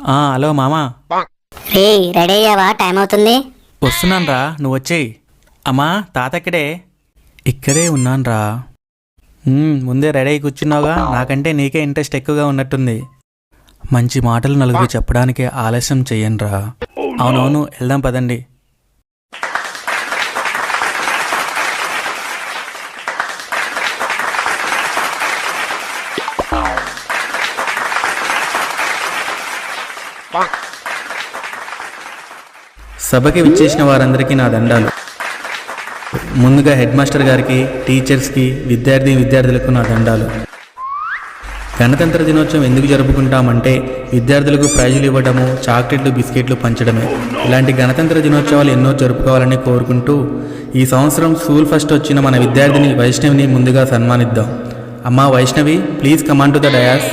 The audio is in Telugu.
హలో మామా. రే రెడీ అయ్యావా? టైం అవుతుంది. వస్తున్నాను రా, నువ్వు వచ్చేయి. అమ్మా తాత ఎక్కడే? ఇక్కడే ఉన్నాను రా. ముందే రెడీ అయి కూర్చున్నావుగా, నాకంటే నీకే ఇంట్రెస్ట్ ఎక్కువగా ఉన్నట్టుంది. మంచి మాటలు నలుగురు చెప్పడానికి ఆలస్యం చెయ్యను రా. అవునవును, వెళ్దాం పదండి. సభకి విచ్చేసిన వారందరికీ నా దండాలు. ముందుగా హెడ్ మాస్టర్ గారికి, టీచర్స్కి, విద్యార్థులకు నా దండాలు. గణతంత్ర దినోత్సవం ఎందుకు జరుపుకుంటామంటే విద్యార్థులకు ప్రైజులు ఇవ్వడము, చాక్లెట్లు, బిస్కెట్లు పంచడమే. ఇలాంటి గణతంత్ర దినోత్సవాలు ఎన్నో జరుపుకోవాలని కోరుకుంటూ ఈ సంవత్సరం స్కూల్ ఫస్ట్ వచ్చిన మన విద్యార్థిని వైష్ణవిని ముందుగా సన్మానిద్దాం. అమ్మా Vaishnavi, please come on to the dais.